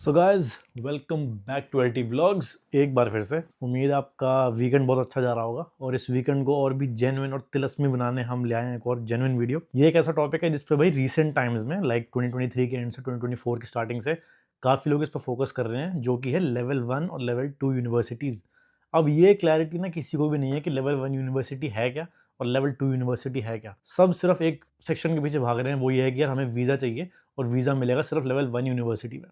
So guys welcome back to LT vlogs. एक बार फिर से उम्मीद है आपका वीकेंड बहुत अच्छा जा रहा होगा और इस वीकेंड को और भी जेन्युइन और तिलस्मी बनाने हम ले आए हैं एक और जेन्युइन वीडियो। ये एक ऐसा टॉपिक है जिस पे भाई रीसेंट टाइम्स में लाइक 2023 के एंड से 2024 की स्टार्टिंग से काफ़ी लोग इस पर फोकस कर रहे हैं, जो कि है लेवल 1 और लेवल 2 यूनिवर्सिटीज़। अब ये क्लैरिटी ना किसी को भी नहीं है कि लेवल 1 यूनिवर्सिटी है क्या और लेवल 2 यूनिवर्सिटी है क्या। सब सिर्फ एक सेक्शन के पीछे भाग रहे हैं, वो ये है कि यार हमें वीज़ा चाहिए और वीज़ा मिलेगा सिर्फ लेवल 1 यूनिवर्सिटी में।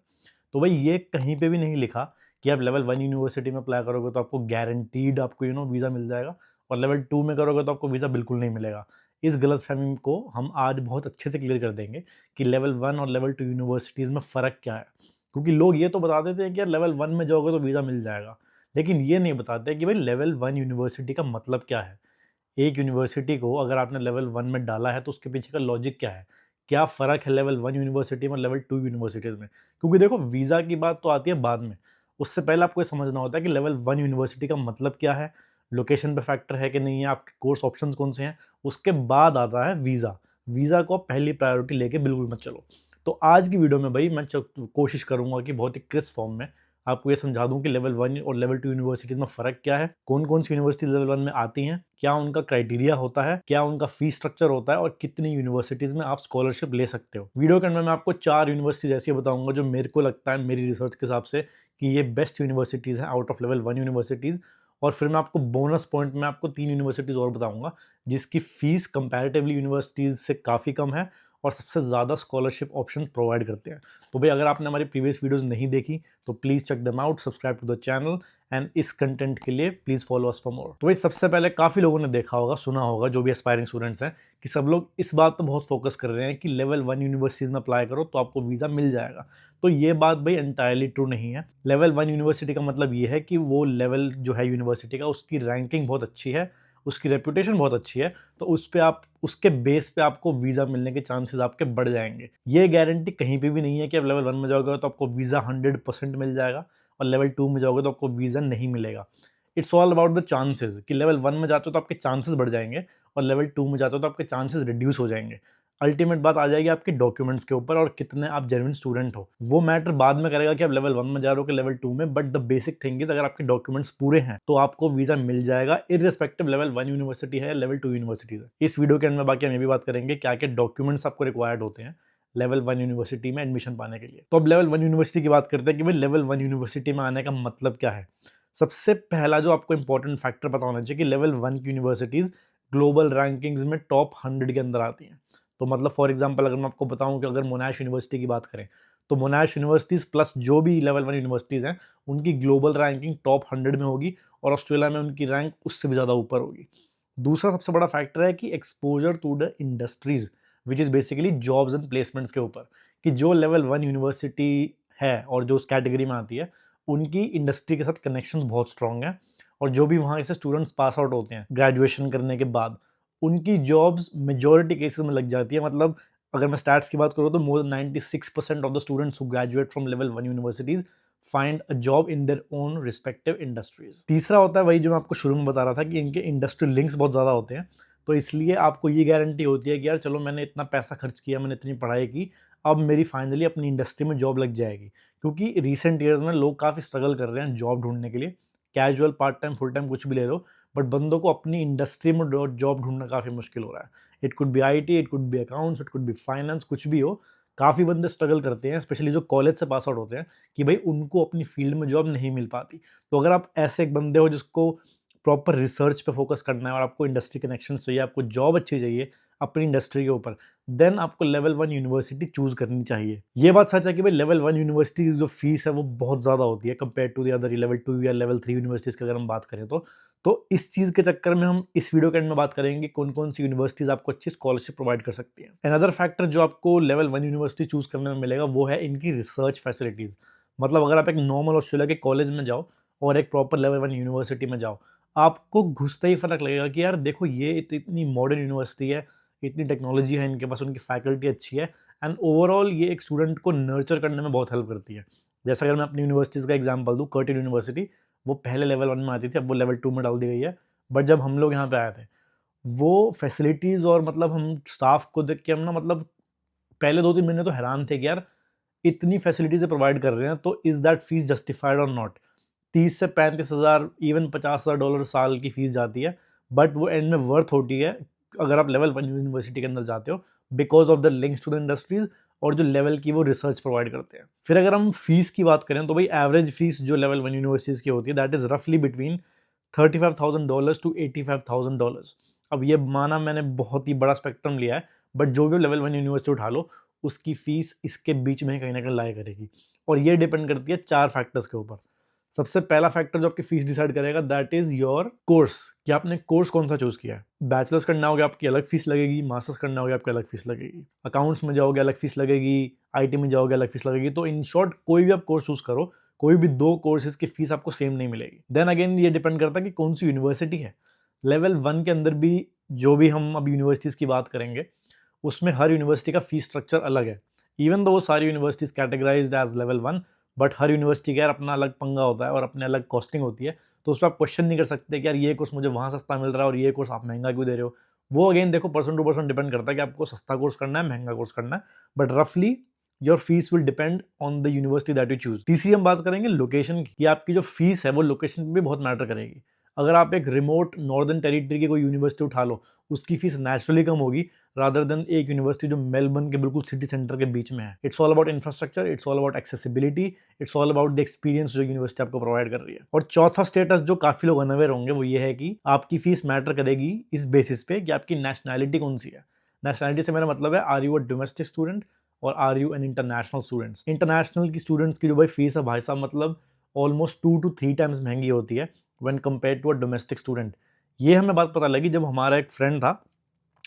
तो भाई ये कहीं पे भी नहीं लिखा कि आप लेवल 1 यूनिवर्सिटी में अप्लाई करोगे तो आपको गारंटीड आपको वीज़ा मिल जाएगा और लेवल 2 में करोगे तो आपको वीज़ा बिल्कुल नहीं मिलेगा। इस गलतफ़हमी को हम आज बहुत अच्छे से क्लियर कर देंगे कि लेवल 1 और लेवल 2 यूनिवर्सिटीज़ में फ़र्क क्या है। क्योंकि लोग ये तो बता देते हैं कि यार लेवल 1 में जाओगे तो वीज़ा मिल जाएगा, लेकिन ये नहीं बताते कि भाई लेवल 1 यूनिवर्सिटी का मतलब क्या है। एक यूनिवर्सिटी को अगर आपने लेवल 1 में डाला है तो उसके पीछे का लॉजिक क्या है? क्या फ़र्क है लेवल 1 यूनिवर्सिटी में और लेवल 2 यूनिवर्सिटीज़ में? क्योंकि देखो वीज़ा की बात तो आती है बाद में। उससे पहले आपको ये समझना होता है कि लेवल 1 यूनिवर्सिटी का मतलब क्या है? लोकेशन पे फैक्टर है कि नहीं है? आपके कोर्स ऑप्शंस कौन से हैं? उसके बाद आता है वीज़ा। वीज़ा को आप पहली प्रायोरिटी लेके बिल्कुल मत चलो। तो आज की वीडियो में भई मैं कोशिश करूँगा कि बहुत ही क्रिस्प फॉर्म में आपको ये समझा दूँ कि लेवल 1 और लेवल 2 यूनिवर्सिटीज़ में फ़र्क क्या है? कौन-कौन सी यूनिवर्सिटी लेवल 1 में आती हैं? क्या उनका क्राइटेरिया होता है? क्या उनका फ़ीस स्ट्रक्चर होता है? और कितनी यूनिवर्सिटीज़ में आप स्कॉलरशिप ले सकते हो? वीडियो के अंदर मैं आपको 4 यूनिवर्सिटीज़ ऐसी बताऊँगा जो मेरे को लगता है मेरी रिसर्च के हिसाब से कि ये बेस्ट यूनिवर्सिटीज़ हैं आउट ऑफ लेवल 1 यूनिवर्सिटीज़। और फिर मैं आपको बोनस पॉइंट में आपको 3 यूनिवर्सिटीज़ और बताऊँगा जिसकी फ़ीस कंपैरेटिवली यूनिवर्सिटीज़ से काफ़ी कम है और सबसे ज़्यादा स्कॉलरशिप ऑप्शन प्रोवाइड करते हैं। तो भई अगर आपने हमारी प्रीवियस वीडियोज़ नहीं देखी तो please check them out, subscribe to the channel and इस कंटेंट के लिए please follow us for more. तो भाई सबसे पहले काफ़ी लोगों ने देखा होगा, सुना होगा, जो भी एस्पायरिंग स्टूडेंट्स हैं, कि सब लोग इस बात पे बहुत फोकस कर रहे हैं कि लेवल 1 यूनिवर्सिटीज़ में अप्लाई करो तो आपको वीज़ा मिल जाएगा। तो ये बात भाई एंटायरली ट्रू नहीं है। लेवल 1 यूनिवर्सिटी का मतलब ये है कि वो लेवल जो है यूनिवर्सिटी का उसकी रैंकिंग बहुत अच्छी है, उसकी रेपुटेशन बहुत अच्छी है, तो उस पे आप उसके बेस पे आपको वीज़ा मिलने के चांसेस आपके बढ़ जाएँगे। ये गारंटी कहीं पे भी नहीं है कि आप लेवल 1 में जाओगे तो आपको वीज़ा 100% मिल जाएगा और लेवल 2 में जाओगे तो आपको वीज़ा नहीं मिलेगा। It's all about the chances कि लेवल 1 में जाते हो तो आपके चांसेस बढ़ जाएँगे और लेवल 2 में जाते हो तो आपके चांसेस रिड्यूस हो जाएँगे। अल्टीमेट बात आ जाएगी आपके डॉक्यूमेंट्स के ऊपर और कितने आप जेन्युइन स्टूडेंट हो। वो मैटर बाद में करेगा कि आप लेवल 1 में जा रहे हो कि लेवल 2 में, but the basic thing is अगर आपके डॉक्यूमेंट्स पूरे हैं तो आपको वीज़ा मिल जाएगा इर्रिस्पेक्टिव लेवल 1 यूनिवर्सिटी है या लेवल 2 यूनिवर्सिटीज़ है। इस वीडियो के एंड में बाकी हम ये भी बात करेंगे क्या-क्या डॉक्यूमेंट्स आपको रिक्वायर्ड होते हैं लेवल 1 यूनिवर्सिटी में एडमिशन पाने के लिए। तो अब लेवल 1 यूनिवर्सिटी की बात करते हैं कि भाई लेवल 1 यूनिवर्सिटी में आने का मतलब क्या है? सबसे पहला जो आपको इंपॉर्टेंट फैक्टर पता होना चाहिए कि लेवल 1 की यूनिवर्सिटीज़ ग्लोबल रैंकिंग्स में टॉप 100 के अंदर आती हैं। तो मतलब फॉर एग्जांपल अगर मैं आपको बताऊं कि अगर मोनाश यूनिवर्सिटी की बात करें तो मोनाश यूनिवर्सिटीज़ प्लस जो भी लेवल 1 यूनिवर्सिटीज़ हैं उनकी ग्लोबल रैंकिंग टॉप 100 में होगी और ऑस्ट्रेलिया में उनकी रैंक उससे भी ज़्यादा ऊपर होगी। दूसरा सबसे बड़ा फैक्टर है कि exposure to the industries which is basically jobs and placements के ऊपर, कि जो लेवल 1 यूनिवर्सिटी है और जो उस कैटेगरी में आती है उनकी इंडस्ट्री के साथ कनेक्शंस बहुत स्ट्रॉन्ग हैं और जो भी वहाँ से स्टूडेंट्स पास आउट होते हैं ग्रेजुएशन करने के बाद उनकी जॉब्स मेजॉरिटी केसेस में लग जाती है। मतलब अगर मैं स्टैट्स की बात करूँ तो more than 96% of the students who graduate from level 1 universities find a job in their own respective industries. तीसरा होता है वही जो मैं आपको शुरू में बता रहा था कि इनके इंडस्ट्रियल लिंक्स बहुत ज़्यादा होते हैं, तो इसलिए आपको ये गारंटी होती है कि यार चलो मैंने इतना पैसा खर्च किया, मैंने इतनी पढ़ाई की, अब मेरी फाइनली अपनी इंडस्ट्री में जॉब लग जाएगी। क्योंकि रिसेंट ईयर्स में लोग काफ़ी स्ट्रगल कर रहे हैं जॉब ढूँढने के लिए, casual, part time, full time कुछ भी ले लो, बट बंदों को अपनी इंडस्ट्री में जॉब ढूँढना काफ़ी मुश्किल हो रहा है। It could be IT, it could B accounts, it could be finance, कुछ भी हो, काफ़ी बंदे स्ट्रगल करते हैं, स्पेशली जो कॉलेज से पास आउट होते हैं कि भाई उनको अपनी फील्ड में जॉब नहीं मिल पाती। तो अगर आप ऐसे एक बंदे हो जिसको प्रॉपर रिसर्च पे फोकस करना है और आपको इंडस्ट्री कनेक्शन चाहिए, आपको जॉब अच्छी चाहिए अपनी इंडस्ट्री के ऊपर, देन आपको लेवल 1 यूनिवर्सिटी चूज़ करनी चाहिए। ये बात सच है कि भाई लेवल 1 यूनिवर्सिटी की जो फीस है वो बहुत ज़्यादा होती है compare to the other level 2 या लेवल 3 यूनिवर्सिटीज़ की अगर हम बात करें तो। तो इस चीज़ के चक्कर में हम इस वीडियो के एंड में बात करेंगे कौन-कौन सी यूनिवर्सिटीज़ आपको अच्छी स्कॉलरशिप प्रोवाइड कर सकती हैं। अनदर फैक्टर जो आपको लेवल 1 यूनिवर्सिटी चूज़ करने में मिलेगा वो है इनकी रिसर्च फैसिलिटीज़। मतलब अगर आप एक नॉर्मल ऑस्ट्रेलिया के कॉलेज में जाओ और एक प्रॉपर लेवल 1 यूनिवर्सिटी में जाओ, आपको घुसते ही फ़र्क लगेगा कि यार देखो ये इतनी मॉडर्न यूनिवर्सिटी है, इतनी टेक्नोलॉजी है इनके पास, उनकी फैकल्टी अच्छी है एंड ओवरऑल ये एक स्टूडेंट को नर्चर करने में बहुत हेल्प करती है। जैसे अगर मैं अपनी यूनिवर्सिटीज़ का एग्जांपल दूँ, कर्टिन यूनिवर्सिटी, वो पहले लेवल 1 में आती थी, अब वो लेवल 2 में डाल दी गई है। बट जब हम लोग यहाँ पे आए थे, वो फैसिलिटीज़ और मतलब हम स्टाफ को देख के हम ना मतलब पहले 2-3 महीने तो हैरान थे कि यार इतनी फैसिलिटीज प्रोवाइड कर रहे हैं, तो इज दैट फीस जस्टिफाइड और नॉट? 30 से 35,000 इवन $50,000 साल की फीस जाती है, बट वो एंड में वर्थ होती है अगर आप लेवल 1 यूनिवर्सिटी के अंदर जाते हो, because of the links to the industries और जो लेवल की वो रिसर्च प्रोवाइड करते हैं। फिर अगर हम फीस की बात करें तो भाई एवरेज फीस जो लेवल 1 यूनिवर्सिटीज की होती है दैट इज रफली बिटवीन $35,000 to $85,000। अब ये माना मैंने बहुत ही बड़ा स्पेक्ट्रम लिया है, बट जो भी लेवल 1 यूनिवर्सिटी उठा लो उसकी फीस इसके बीच में कहीं ना कहीं लाया करेगी, और ये डिपेंड करती है 4 फैक्टर्स के ऊपर। सबसे पहला फैक्टर जो आपकी फीस डिसाइड करेगा दैट इज योर कोर्स, कि आपने कोर्स कौन सा चूज किया है। बैचलर्स करना होगा आपकी अलग फीस लगेगी, मास्टर्स करना होगा आपकी अलग फीस लगेगी, अकाउंट्स में जाओगे अलग फीस लगेगी, आईटी में जाओगे अलग फीस लगेगी। तो इन शॉर्ट कोई भी आप कोर्स चूज करो, कोई भी 2 कोर्सेज की फीस आपको सेम नहीं मिलेगी। देन अगेन ये डिपेंड करता है कि कौन सी यूनिवर्सिटी है। लेवल 1 के अंदर भी जो भी हम अब यूनिवर्सिटीज़ की बात करेंगे उसमें हर यूनिवर्सिटी का फीस स्ट्रक्चर अलग है। इवन दो वो सारी universities categorised as level 1, but हर यूनिवर्सिटी का यार अपना अलग पंगा होता है और अपने अलग कॉस्टिंग होती है। तो उस पर आप क्वेश्चन नहीं कर सकते कि यार ये कोर्स मुझे वहाँ सस्ता मिल रहा है और ये कोर्स आप महंगा क्यों दे रहे हो। वो अगेन देखो पर्सन टू पर्सन डिपेंड करता है कि आपको सस्ता कोर्स करना है महंगा कोर्स करना है, बट रफली your fees will depend on the university that you choose. तीसरी हम बात करेंगे लोकेशन की, कि आपकी जो फीस है वो लोकेशन पे भी बहुत मैटर करेगी। अगर आप एक रिमोट नॉर्दर्न टेरिटरी की कोई यूनिवर्सिटी उठा लो उसकी फीस नेचुरली कम होगी रादर देन एक यूनिवर्सिटी जो मेलबर्न के बिल्कुल सिटी सेंटर के बीच में है। It's all about infrastructure, it's all about accessibility, it's all about the experience जो यूनिवर्सिटी आपको प्रोवाइड कर रही है। और चौथा स्टेटस जो काफी लोग अनअवेयर होंगे वो ये है कि आपकी फीस मैटर करेगी इस बेसिस पे कि आपकी नेशनैलिटी कौन सी है। नेशनैलिटी से मेरा मतलब है are you a domestic student और are you an international students. International की स्टूडेंट्स की जो भाई फीस है भाई साहब मतलब ऑलमोस्ट 2 to 3 टाइम्स महंगी होती है when compare to a domestic student. ये हमें बात पता लगी जब हमारा एक फ्रेंड था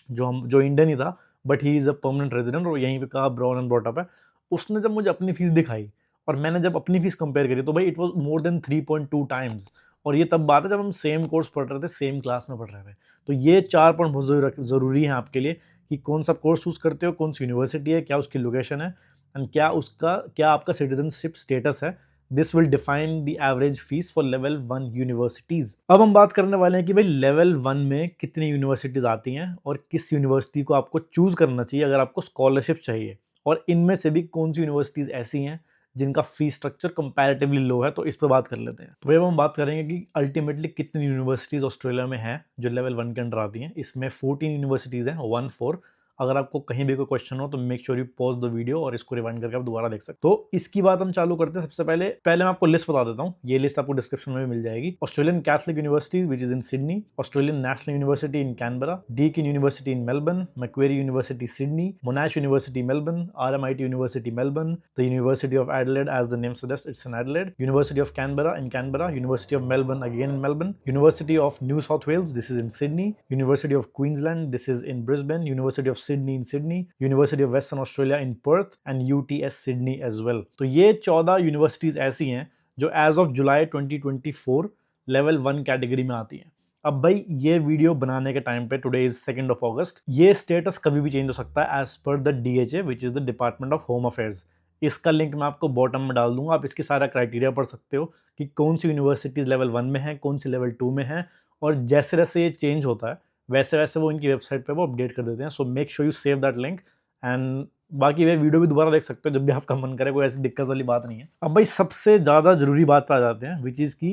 जो इंडियन ही था, but he is a permanent resident और यहीं पे कहा ब्रॉन एंड ब्रॉट अप है। उसने जब मुझे अपनी फीस दिखाई और मैंने जब अपनी फीस कंपेयर करी तो भाई it was more than 3.2 times. और ये तब बात है जब हम सेम कोर्स पढ़ रहे थे, सेम क्लास में पढ़ रहे थे। तो ये 4 पॉइंट बहुत ज़रूरी हैं आपके लिए कि कौन सा कोर्स चूज़ करते हो, कौन सी यूनिवर्सिटी है, क्या उसकी लोकेशन है एंड क्या आपका सिटीजनशिप स्टेटस है। This will define the average fees for level 1 universities. अब हम बात करने वाले हैं कि भाई लेवल 1 में कितनी यूनिवर्सिटीज आती हैं और किस यूनिवर्सिटी को आपको चूज करना चाहिए अगर आपको स्कॉलरशिप चाहिए, और इनमें से भी कौन सी यूनिवर्सिटीज ऐसी हैं जिनका फीस स्ट्रक्चर कंपैरेटिवली लो है। तो इस पर बात कर लेते हैं। तो भाई अब हम बात करेंगे कि अल्टीमेटली कितनी यूनिवर्सिटीज ऑस्ट्रेलिया में हैं जो लेवल 1 के अंडर आती हैं। इसमें 14 यूनिवर्सिटीज हैं, 1-4। अगर आपको कहीं भी कोई क्वेश्चन हो तो make sure you pause the video और इसको रिवाइंड करके आप दोबारा देख सकते हो। तो इसकी बात हम चालू करते हैं। सबसे पहले मैं आपको लिस्ट बता देता हूँ, ये लिस्ट आपको डिस्क्रिप्शन में भी मिल जाएगी। Australian Catholic University which is in Sydney, Australian national University in Canberra, Deakin University in Melbourne, Macquarie University Sydney, Monash University Melbourne, RMIT University Melbourne, the University of Adelaide as the name suggest it's in Adelaide, University of Canberra in Canberra, University of Melbourne again in Melbourne, University of New South Wales this is in Sydney, University of Queensland this is in Brisbane, University of Sydney in Sydney, University of Western Australia in Perth and UTS Sydney as well. तो ये 14 universities ऐसी हैं जो as of July 2024 level 1 category में आती हैं। अब भाई ये वीडियो बनाने के टाइम पे टुडे इज 2 अगस्त, ये स्टेटस कभी भी चेंज हो सकता है as per the DHA which is the department of home affairs. इसका लिंक मैं आपको बॉटम में डाल दूंगा, आप इसकी सारा क्राइटेरिया पढ़ सकते हो कि कौन सी यूनिवर्सिटीज लेवल 1 में है, कौन सी लेवल 2 में है, और जैसे जैसे ये चेंज होता है वैसे वैसे वो इनकी वेबसाइट पे वो अपडेट कर देते हैं। So make sure you save that link and बाकी वे वीडियो भी दोबारा देख सकते हो जब भी आपका मन करे, कोई ऐसी दिक्कत वाली बात नहीं है। अब भाई सबसे ज़्यादा जरूरी बात पे आ जाते हैं विच इज़ की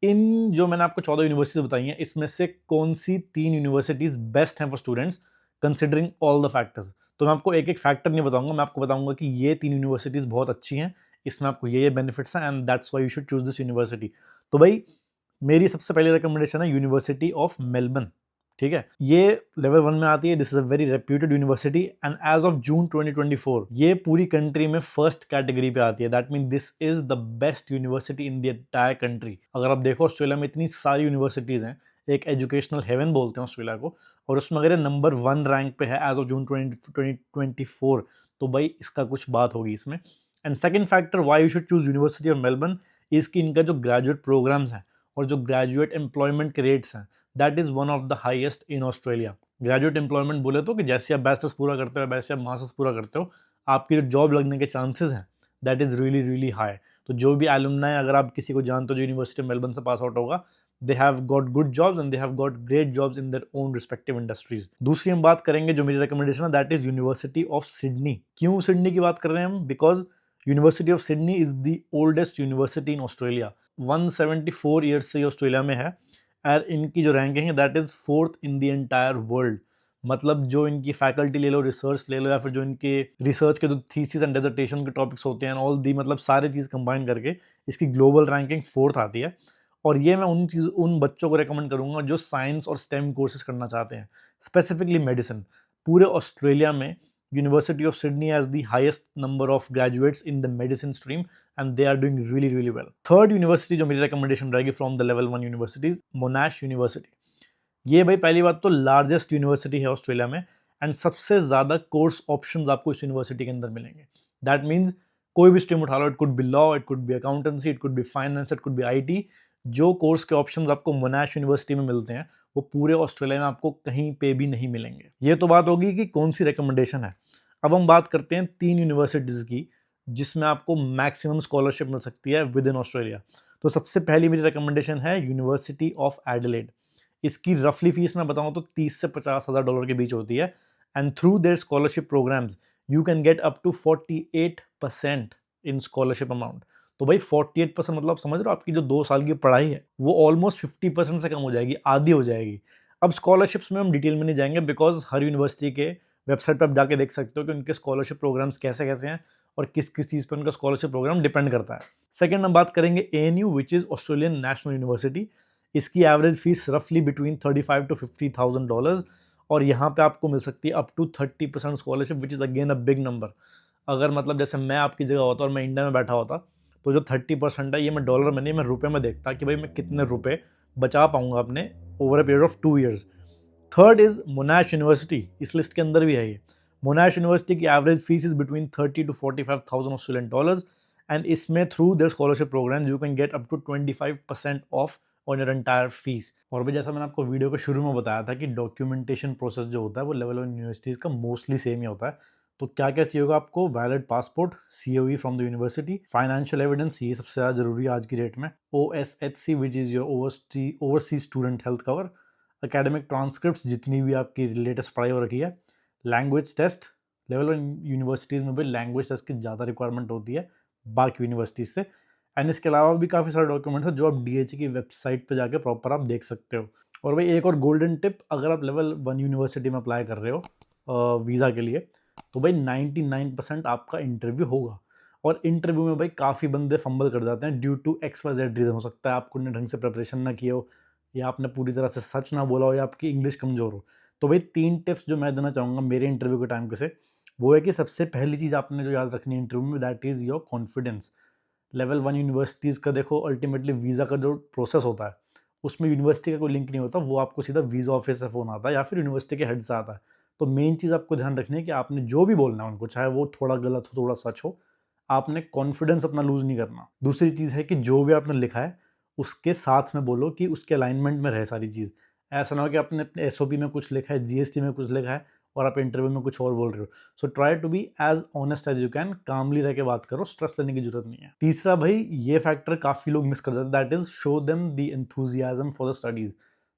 इन जो मैंने आपको 14 यूनिवर्सिटीज बताई हैं इसमें से कौन सी 3 यूनिवर्सिटीज बेस्ट हैं for students considering all the factors. तो मैं आपको एक एक फैक्टर नहीं बताऊंगा, मैं आपको बताऊंगा कि ये 3 यूनिवर्सिटीज बहुत अच्छी हैं, इसमें आपको ये बेनिफिट्स हैं and that's why you should choose this university. तो भाई मेरी सबसे पहली रिकमेंडेशन है यूनिवर्सिटी ऑफ मेलबर्न। ठीक है, ये लेवल 1 में आती है, this is a very reputed university and as of June 2024 ये पूरी कंट्री में फर्स्ट कैटेगरी पे आती है। That mean this is the best university in the entire country. अगर आप देखो ऑस्ट्रेलिया में इतनी सारी यूनिवर्सिटीज हैं, एक एजुकेशनल हेवन बोलते हैं ऑस्ट्रेलिया को, और उसमें अगर नंबर 1 रैंक पे है एज ऑफ जून 2024 तो भाई इसका कुछ बात होगी इसमें। And second factor why you should choose university of Melbourne इसकी इनका जो ग्रेजुएट प्रोग्राम्स हैं और जो ग्रेजुएट एम्प्लॉयमेंट के रेट्स हैं that is one of the highest in Australia. Graduate employment बोले तो कि जैसे आप बैचलर्स पूरा करते हो वैसे आप मास्टर्स पूरा करते हो, आपकी जो जॉब लगने के चांसेस हैं that is really really high. तो जो भी एलुमनाई अगर आप किसी को जानते हो जो यूनिवर्सिटी ऑफ मेलबर्न से पास आउट होगा, they have got good jobs and they have got great jobs in their own respective industries. दूसरी हम बात करेंगे जो मेरी रिकमेंडेशन है that is university of Sydney. क्यों सिडनी की बात कर रहे हैं हम? Because university of Sydney is the oldest university in Australia. 174 years से ऑस्ट्रेलिया में है। और इनकी जो रैंकिंग है that is 4th in the entire world. मतलब जो इनकी फैकल्टी ले लो, रिसर्च ले लो, या फिर जो इनके रिसर्च के जो थीसिस एंड डिसर्टेशन के टॉपिक्स होते हैं ऑल दी, मतलब सारी चीज़ कंबाइन करके इसकी ग्लोबल रैंकिंग 4th आती है। और ये मैं उन बच्चों को रेकमेंड करूँगा जो साइंस और स्टेम कोर्सेज करना चाहते हैं, स्पेसिफिकली मेडिसिन। पूरे ऑस्ट्रेलिया में university of Sydney has the highest number of graduates in the medicine stream and they are doing really really well. Third university जो मेरी रिकमेंडेशन रहेगी from the level 1 universities, Monash university. ये भाई पहली बात तो लार्जेस्ट यूनिवर्सिटी है Australia में एंड सबसे ज़्यादा कोर्स ऑप्शंस आपको इस यूनिवर्सिटी के अंदर मिलेंगे। दैट मीन्स कोई भी स्ट्रीम उठा लो, it could be law, it could be accountancy, it could be finance, it could be IT. जो कोर्स के ऑप्शंस आपको मोनाश यूनिवर्सिटी में मिलते हैं वो पूरे ऑस्ट्रेलिया में आपको कहीं पे भी नहीं मिलेंगे। ये तो बात होगी कि कौन सी रिकमेंडेशन है। अब हम बात करते हैं 3 यूनिवर्सिटीज़ की जिसमें आपको मैक्सिमम स्कॉलरशिप मिल सकती है विद इन ऑस्ट्रेलिया। तो सबसे पहली मेरी रिकमेंडेशन है यूनिवर्सिटी ऑफ एडिलेड। इसकी रफली फीस मैं बताऊं तो 30 से 50,000 डॉलर के बीच होती है and through their scholarship programs you can get up to 48% in scholarship amount. तो भाई 48% मतलब समझ रहे हो, आपकी जो 2 साल की पढ़ाई है वो ऑलमोस्ट 50% से कम हो जाएगी, आधी हो जाएगी। अब स्कॉलरशिप्स में हम डिटेल में नहीं जाएंगे बिकॉज हर यूनिवर्सिटी के वेबसाइट पर आप जाके देख सकते हो कि उनके स्कॉलरशिप प्रोग्राम्स कैसे कैसे हैं और किस किस चीज़ पर उनका स्कॉलरशिप प्रोग्राम डिपेंड करता है। सेकंड हम बात करेंगे ANU which is Australian national university. इसकी एवरेज फीस रफली बिटवीन 35 to 50,000 डॉलर्स और यहाँ पे आपको मिल सकती है up to 30% scholarship which is again a big number. अगर मतलब जैसे मैं आपकी जगह होता और मैं इंडिया में बैठा होता तो जो 30% है ये मैं डॉलर में नहीं, मैं रुपये में देखता कि भाई मैं कितने रुपए बचा पाऊंगा अपने over a period of 2 years. Third is Monash University, इस लिस्ट के अंदर भी है ये। मोनाश यूनिवर्सिटी की average fees is between 30 to 45,000 Australian dollars and इसमें through their scholarship program you can get up to 25% off on your entire fees. और भी जैसा मैंने आपको वीडियो के शुरू में बताया था कि डॉक्यूमेंटेशन प्रोसेस जो होता है वो लेवल 1 यूनिवर्सिटीज़ का मोस्टली सेम ही होता है। तो क्या क्या चाहिए होगा आपको? Valid passport, COE from the university, financial evidence, ये सबसे ज़्यादा जरूरी है आज की डेट में, OSHC which is your overseas student health cover, academic transcripts जितनी भी आपकी लेटेस्ट पढ़ाई हो रखी है, लैंग्वेज टेस्ट। लेवल 1 यूनिवर्सिटीज़ में भी लैंग्वेज टेस्ट की ज़्यादा रिक्वायरमेंट होती है बाकी यूनिवर्सिटीज़ से। एंड इसके अलावा भी काफ़ी सारे डॉक्यूमेंट्स हैं जो आप DHE की वेबसाइट पे जाके प्रॉपर आप देख सकते हो। और भाई एक और गोल्डन टिप, अगर आप लेवल 1 यूनिवर्सिटी में अप्लाई कर रहे हो वीज़ा के लिए तो भाई 99% आपका इंटरव्यू होगा। और इंटरव्यू में भाई काफ़ी बंदे फंबल कर जाते हैं ड्यू टू XYZ रीज़न। हो सकता है आपको ढंग से प्रिपरेशन ना किया हो, या आपने पूरी तरह से सच ना बोला हो, या आपकी इंग्लिश कमज़ोर हो। तो भाई 3 टिप्स जो मैं देना चाहूँगा मेरे इंटरव्यू के टाइम के से, वो है कि सबसे पहली चीज़ आपने जो याद रखनी है इंटरव्यू में that is your confidence. Level 1 universities का देखो अल्टीमेटली वीज़ा का जो प्रोसेस होता है उसमें यूनिवर्सिटी का कोई लिंक नहीं होता, वो आपको सीधा वीज़ा ऑफिस से फ़ोन आता है या फिर यूनिवर्सिटी के हेड से आता है। तो मेन चीज़ आपको ध्यान रखनी है कि आपने जो भी बोलना है उनको, चाहे वो थोड़ा गलत हो थोड़ा सच हो, आपने कॉन्फिडेंस अपना लूज़ नहीं करना। दूसरी चीज़ है कि जो भी आपने लिखा है उसके साथ में बोलो कि उसके अलाइनमेंट में रहे सारी चीज़। ऐसा ना हो कि आपने अपने SOP में कुछ लिखा है, GST में कुछ लिखा है और आप इंटरव्यू में कुछ और बोल रहे हो। So try to be as honest as you can, calmly रह के बात करो, स्ट्रेस लेने की जरूरत नहीं है। तीसरा भाई ये फैक्टर काफ़ी लोग मिस कर देते हैं, that is show them the enthusiasm for the studies.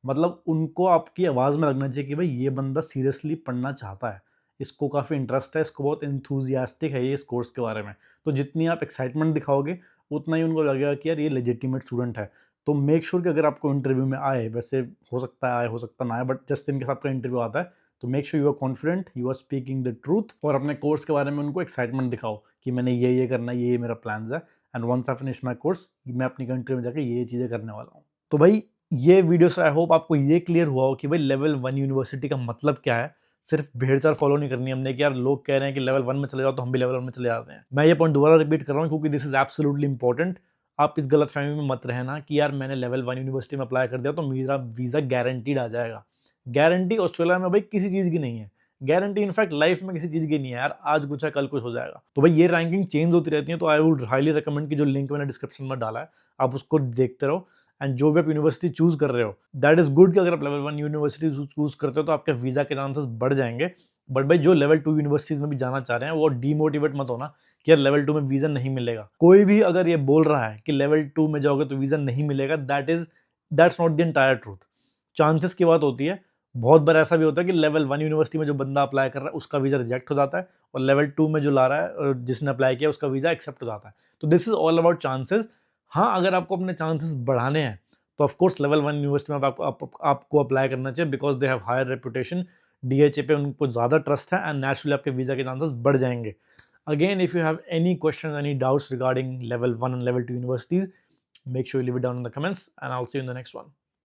मतलब उनको आपकी आवाज़ में लगना चाहिए कि भाई ये बंदा सीरियसली पढ़ना चाहता है, इसको काफ़ी इंटरेस्ट है, इसको बहुत एंथुजियास्टिक है ये इस कोर्स के बारे में। तो जितनी आप एक्साइटमेंट दिखाओगे उतना ही उनको लगेगा कि यार ये लेजिटिमेट स्टूडेंट है। तो मेक श्योर कि अगर आपको इंटरव्यू में आए, वैसे हो सकता है आए हो सकता ना आए, बट जस्ट इनके साथ आपका इंटरव्यू आता है तो make sure you are confident, you are speaking the truth और अपने कोर्स के बारे में उनको एक्साइटमेंट दिखाओ कि मैंने ये करना है, ये मेरा प्लान्स है and once I finish my course मैं अपनी कंट्री में जाकर ये चीज़ें करने वाला हूँ। तो भाई ये वीडियो से आई होप आपको ये क्लियर हुआ हो कि भाई लेवल 1 यूनिवर्सिटी का मतलब क्या है। सिर्फ भेड़-चाल फॉलो नहीं करनी हमने कि यार लोग कह रहे हैं कि लेवल 1 में चले जाओ तो हम भी लेवल 1 में चले जाते हैं। मैं ये पॉइंट दोबारा रिपीट कर रहा हूँ क्योंकि दिस इज एब्सोल्युटली इंपॉर्टेंट। आप इस गलतफहमी में मत रहना कि यार मैंने लेवल 1 यूनिवर्सिटी में अप्लाई कर दिया तो मेरा वीज़ा गारंटीड आ जाएगा। गारंटी ऑस्ट्रेलिया में भाई किसी चीज़ की नहीं है। गारंटी इनफैक्ट लाइफ में किसी चीज़ की नहीं है यार, आज कुछ है कल कुछ हो जाएगा। तो भाई ये रैंकिंग चेंज होती रहती है, तो आई वुड हाईली रिकमेंड कि जो लिंक मैंने डिस्क्रिप्शन में डाला है आप उसको देखते रहो एंड जो भी आप यूनिवर्सिटी चूज कर रहे हो दैट इज गुड कि अगर आप लेवल 1 यूनिवर्सिटी चूज करते हो तो आपके वीज़ा के चांसेस बढ़ जाएंगे। बट भाई जो लेवल 2 यूनिवर्सिटीज़ में भी जाना चाह रहे हैं वो डीमोटिवेट मत होना कि यार लेवल 2 में वीज़ा नहीं मिलेगा। कोई भी अगर ये बोल रहा है कि लेवल 2 में जाओगे तो वीज़ा नहीं मिलेगा, that's not the entire truth. Chances की बात होती है, बहुत बार ऐसा भी होता है कि लेवल 1 यूनिवर्सिटी में जो बंदा अप्लाई कर रहा है उसका वीज़ा रिजेक्ट हो जाता है, और लेवल 2 में जो ला रहा है और जिसने अप्लाई किया उसका वीज़ा एक्सेप्ट हो जाता है। तो this is all about chances. हाँ, अगर आपको अपने चांसेस बढ़ाने हैं तो ऑफ कोर्स लेवल 1 यूनिवर्सिटी में आपको अप्लाई करना चाहिए, because they have higher reputation. DHA पे उनको ज़्यादा ट्रस्ट है एंड नेचुरली आपके वीज़ा के चांसेस बढ़ जाएंगे। Again, if you have any question, any doubts regarding level 1 and level 2 universities, make sure you leave it down in the comments, and I'll see you in the next one.